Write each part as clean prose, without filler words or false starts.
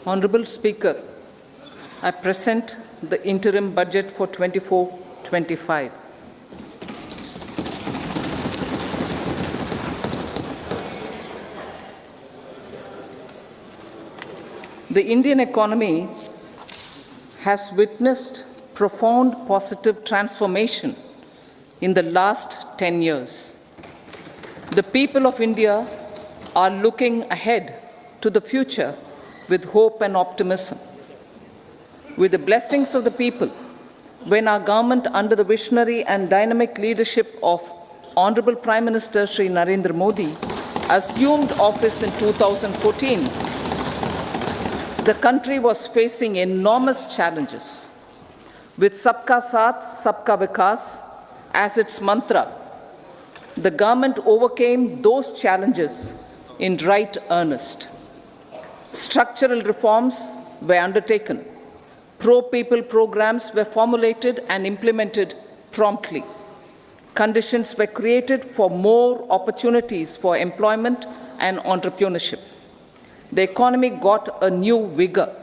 Honorable Speaker, I present the Interim Budget for 24-25. The Indian economy has witnessed profound positive transformation in the last 10 years. The people of India are looking ahead to the future with hope and optimism. With the blessings of the people, when our government, under the visionary and dynamic leadership of Honorable Prime Minister Shri Narendra Modi, assumed office in 2014, the country was facing enormous challenges. With Sabka Saath, Sabka Vikas as its mantra, the government overcame those challenges in right earnest. Structural reforms were undertaken. Pro-people programs were formulated and implemented promptly. Conditions were created for more opportunities for employment and entrepreneurship. The economy got a new vigor.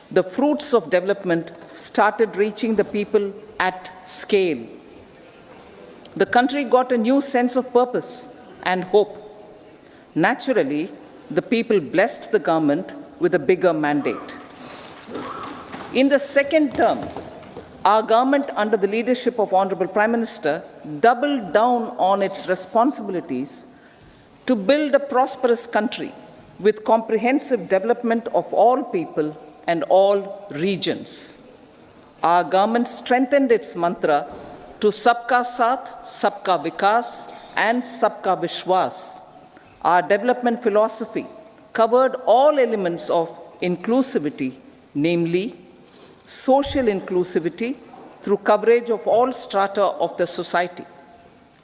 The fruits of development started reaching the people at scale. The country got a new sense of purpose and hope. Naturally, the people blessed the government with a bigger mandate. In the second term, our government, under the leadership of Honorable Prime Minister, doubled down on its responsibilities to build a prosperous country with comprehensive development of all people and all regions. Our government strengthened its mantra to Sabka Saath, Sabka Vikas, and Sabka Vishwas. Our development philosophy covered all elements of inclusivity, namely social inclusivity through coverage of all strata of the society,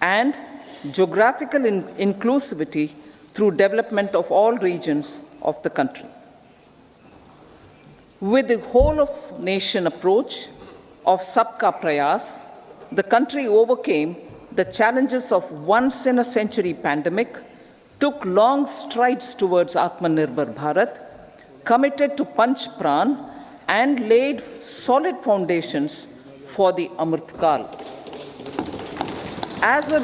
and geographical inclusivity through development of all regions of the country. With the whole of nation approach of Sabka Prayas, the country overcame the challenges of once-in-a-century pandemic, took long strides towards Atmanirbhar Bharat, committed to Panch Pran, and laid solid foundations for the Amrit Kal. As a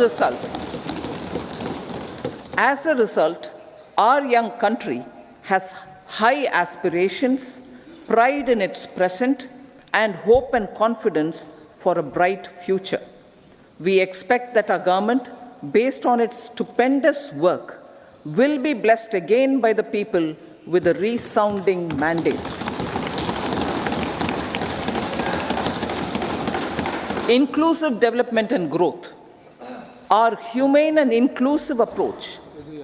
result, our young country has high aspirations, pride in its present, and hope and confidence for a bright future. We expect that our government, based on its stupendous work, will be blessed again by the people with a resounding mandate. Inclusive development and growth. Our humane and inclusive approach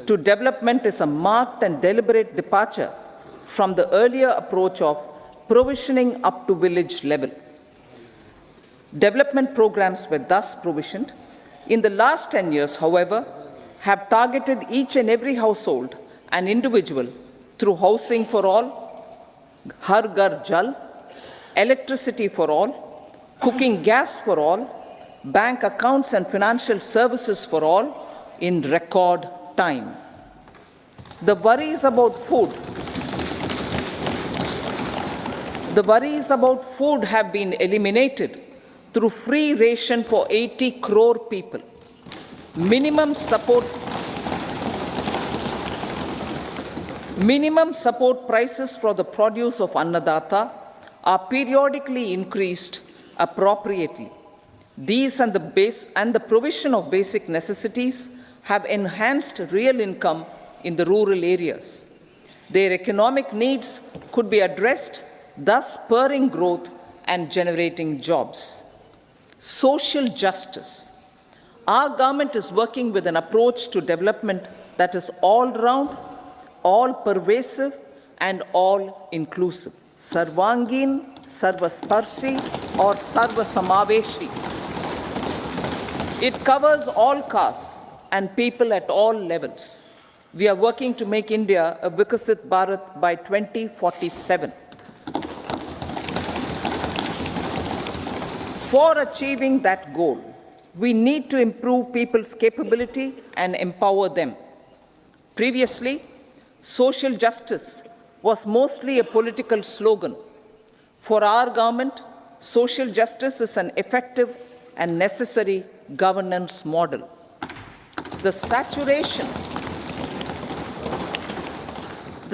to development is a marked and deliberate departure from the earlier approach of provisioning up to village level. Development programs were thus provisioned. In the last 10 years, however, have targeted each and every household and individual through housing for all, Har Ghar Jal, electricity for all, cooking gas for all, bank accounts and financial services for all in record time. The worries about food have been eliminated through free ration for 80 crore people. Minimum support prices for the produce of Annadata are periodically increased appropriately. These and the provision of basic necessities have enhanced real income in the rural areas. Their economic needs could be addressed, thus spurring growth and generating jobs. Social justice. Our government is working with an approach to development that is all-round, all-pervasive, and all-inclusive. Sarvangin, Sarvasparshi, or Sarvasamaveshi. It covers all castes and people at all levels. We are working to make India a Vikasit Bharat by 2047. For achieving that goal, we need to improve people's capability and empower them. Previously, social justice was mostly a political slogan. For our government, social justice is an effective and necessary governance model. The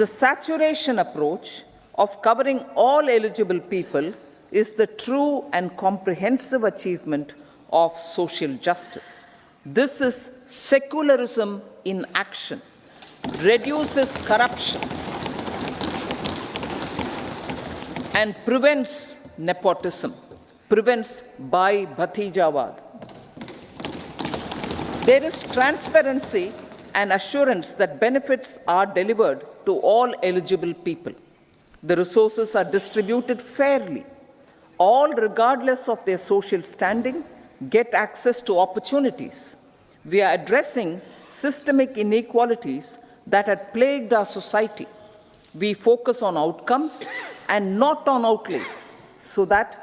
saturation approach of covering all eligible people is the true and comprehensive achievement of social justice. This is secularism in action, reduces corruption, and prevents nepotism, prevents Bhai Bhatijawad. There is transparency and assurance that benefits are delivered to all eligible people. The resources are distributed fairly. All, regardless of their social standing, get access to opportunities. We are addressing systemic inequalities that had plagued our society. We focus on outcomes and not on outlays, so that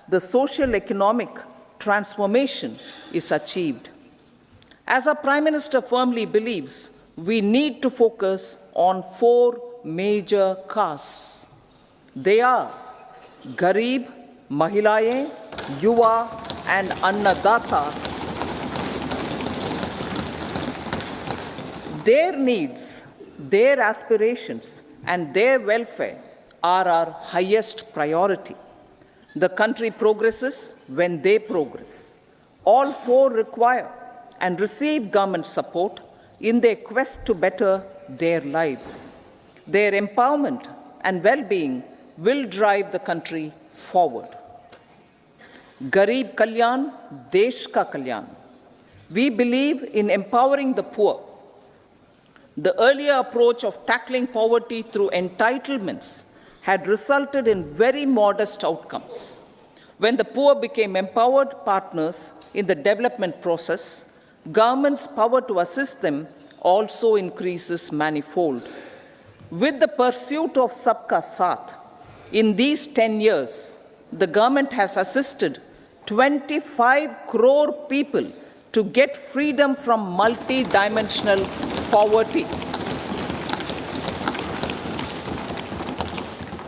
the social economic transformation is achieved. As our Prime Minister firmly believes, we need to focus on 4 major castes. They are Garib, Mahilaye, Yuva, and Annadata. Their needs, their aspirations, and their welfare are our highest priority. The country progresses when they progress. All 4 require and receive government support in their quest to better their lives. Their empowerment and well-being will drive the country forward. Garib Kalyan, Desh Ka Kalyan. We believe in empowering the poor. The earlier approach of tackling poverty through entitlements had resulted in very modest outcomes. When the poor became empowered partners in the development process, government's power to assist them also increases manifold. With the pursuit of Sabka Saath, in these 10 years, the government has assisted 25 crore people to get freedom from multi-dimensional poverty.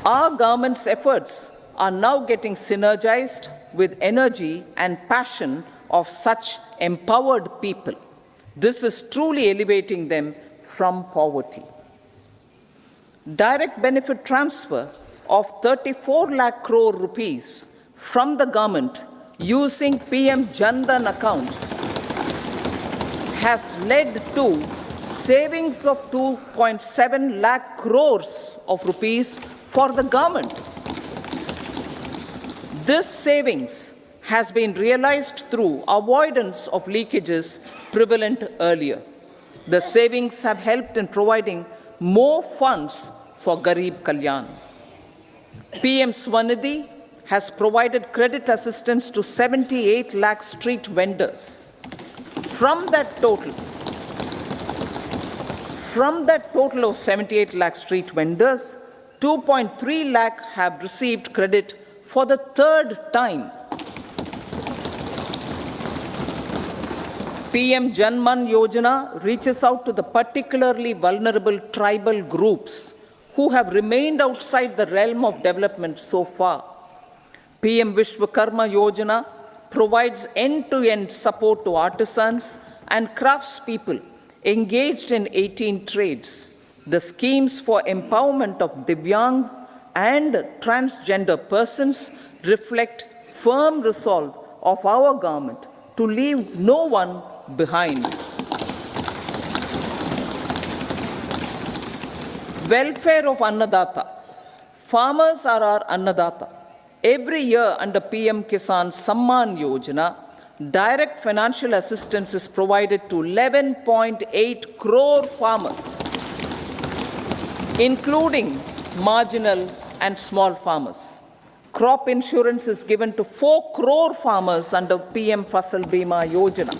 Our government's efforts are now getting synergized with energy and passion of such empowered people. This is truly elevating them from poverty. Direct benefit transfer of 34 lakh crore rupees from the government using PM Jan Dhan accounts has led to savings of 2.7 lakh crores of rupees for the government. This savings has been realized through avoidance of leakages prevalent earlier. The savings have helped in providing more funds for Garib Kalyan. PM Swanidhi has provided credit assistance to 78 lakh street vendors. From that total of 78 lakh street vendors, 2.3 lakh have received credit for the 3rd time. PM Janman Yojana reaches out to the particularly vulnerable tribal groups who have remained outside the realm of development so far. PM Vishwakarma Yojana provides end-to-end support to artisans and craftspeople engaged in 18 trades. The schemes for empowerment of Divyangs and transgender persons reflect firm resolve of our government to leave no one behind. Welfare of Annadata. Farmers are our Annadata. Every year under PM Kisan Samman Yojana, direct financial assistance is provided to 11.8 crore farmers, including marginal and small farmers. Crop insurance is given to 4 crore farmers under PM Fasal Bima Yojana.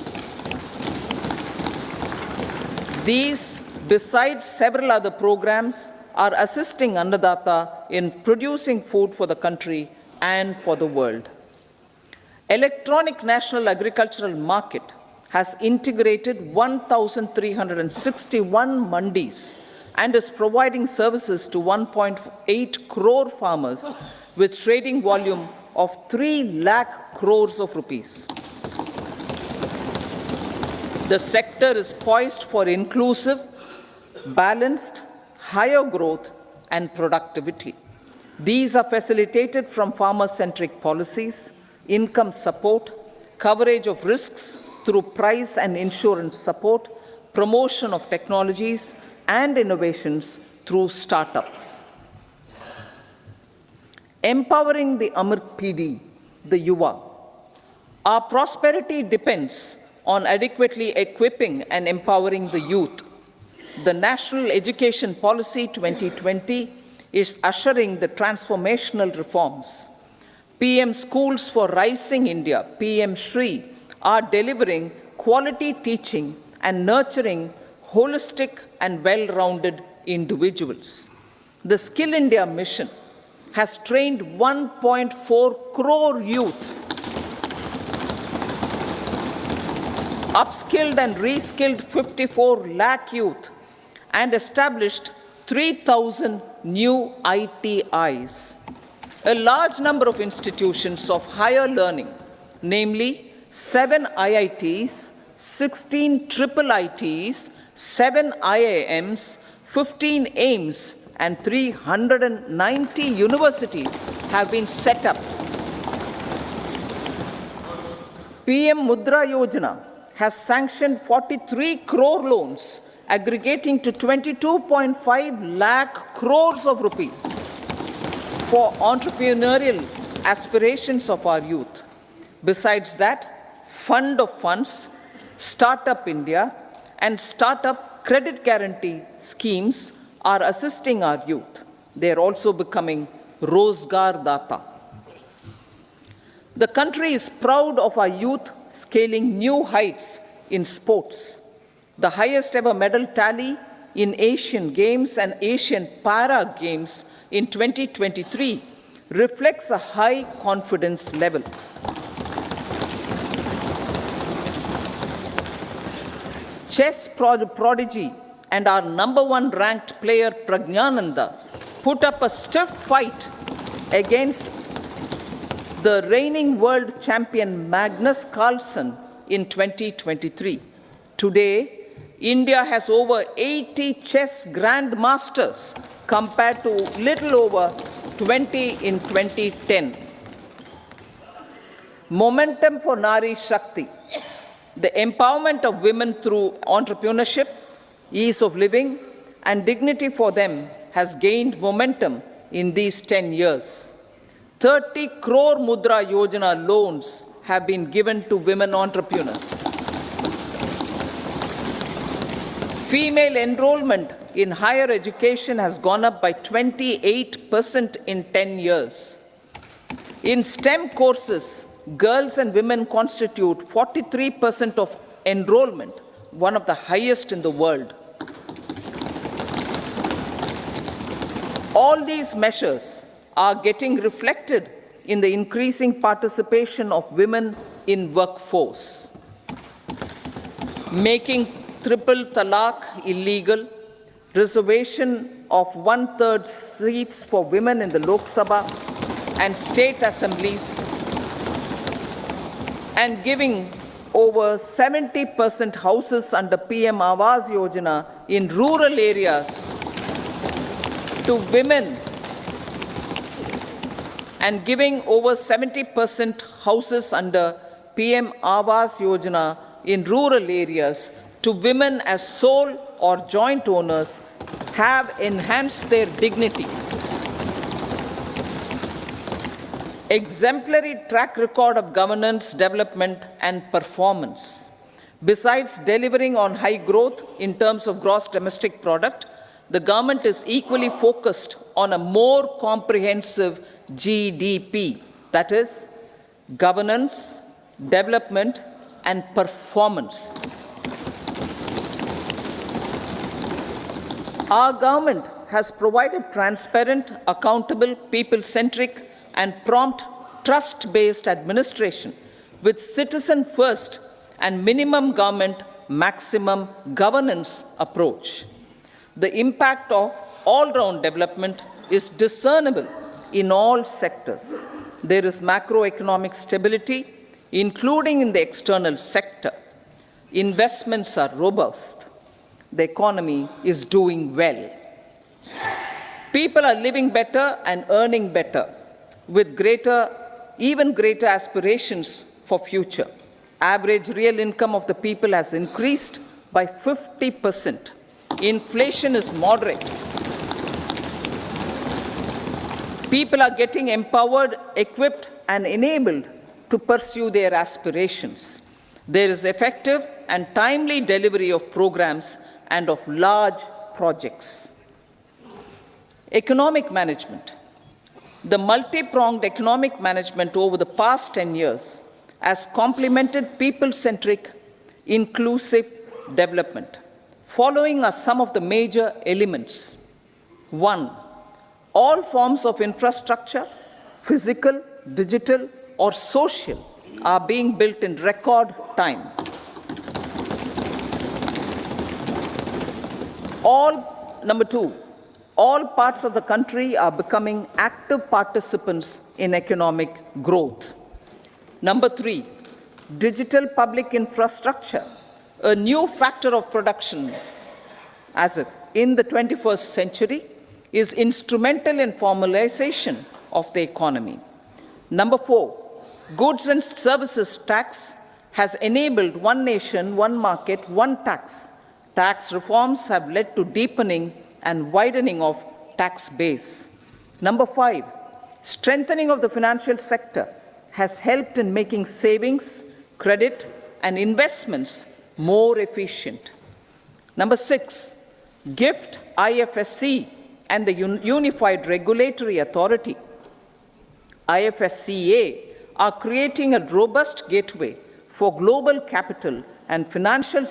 These, besides several other programs, are assisting Annadata in producing food for the country and for the world. Electronic National Agricultural Market has integrated 1,361 mandis and is providing services to 1.8 crore farmers with trading volume of 3 lakh crores of rupees. The sector is poised for inclusive, balanced, higher growth and productivity. These are facilitated from farmer-centric policies, income support, coverage of risks through price and insurance support, promotion of technologies and innovations through startups. Empowering the Amrit PD, the Yuva. Our prosperity depends on adequately equipping and empowering the youth. The National Education Policy 2020 is ushering the transformational reforms. PM Schools for Rising India, PM Shri, are delivering quality teaching and nurturing holistic and well-rounded individuals. The Skill India mission has trained 1.4 crore youth, upskilled and reskilled 54 lakh youth, and established 3,000 new ITIs. A large number of institutions of higher learning, namely 7 IITs, 16 triple ITs, 7 IIMs, 15 AIMS, and 390 universities have been set up. PM Mudra Yojana has sanctioned 43 crore loans aggregating to 22.5 lakh crores of rupees for entrepreneurial aspirations of our youth. Besides that, Fund of Funds, Startup India, and Startup Credit Guarantee schemes are assisting our youth. They are also becoming Rozgar Data. The country is proud of our youth scaling new heights in sports. The highest ever medal tally in Asian Games and Asian Para Games in 2023 reflects a high confidence level. Chess prodigy and our #1 ranked player Pragyananda put up a stiff fight against the reigning world champion Magnus Carlsen in 2023. Today, India has over 80 chess grandmasters compared to little over 20 in 2010. Momentum for Nari Shakti. The empowerment of women through entrepreneurship, ease of living, and dignity for them has gained momentum in these 10 years. 30 crore Mudra Yojana loans have been given to women entrepreneurs. Female enrollment in higher education has gone up by 28% in 10 years. In STEM courses, girls and women constitute 43% of enrollment, one of the highest in the world. All these measures are getting reflected in the increasing participation of women in workforce. Making triple talaq illegal, reservation of 1/3 seats for women in the Lok Sabha and state assemblies, and giving over 70% houses under PM Awas Yojana in rural areas to women, and giving over 70% houses under PM Awas Yojana in rural areas to women as sole or joint owners have enhanced their dignity. Exemplary track record of governance, development, and performance. Besides delivering on high growth in terms of gross domestic product, the government is equally focused on a more comprehensive GDP, that is, governance, development, and performance. Our government has provided transparent, accountable, people-centric, and prompt, trust-based administration with citizen first and minimum government, maximum governance approach. The impact of all-round development is discernible in all sectors. There is macroeconomic stability, including in the external sector. Investments are robust. The economy is doing well. People are living better and earning better, with even greater aspirations for future. Average real income of the people has increased by 50%. Inflation is moderate. People are getting empowered, equipped, and enabled to pursue their aspirations. There is effective and timely delivery of programs and of large projects. Economic management. The multi-pronged economic management over the past 10 years has complemented people-centric, inclusive development. Following are some of the major elements. 1. All forms of infrastructure, physical, digital, or social, are being built in record time. Number 2, all parts of the country are becoming active participants in economic growth. Number 3, digital public infrastructure, a new factor of production as if in the 21st century, is instrumental in formalization of the economy. Number 4, goods and services tax has enabled one nation, one market, one tax. Tax reforms have led to deepening and widening of tax base. Number 5, strengthening of the financial sector has helped in making savings, credit, and investments more efficient. Number 6, GIFT, IFSC, and the Unified Regulatory Authority, IFSCA, are creating a robust gateway for global capital and financial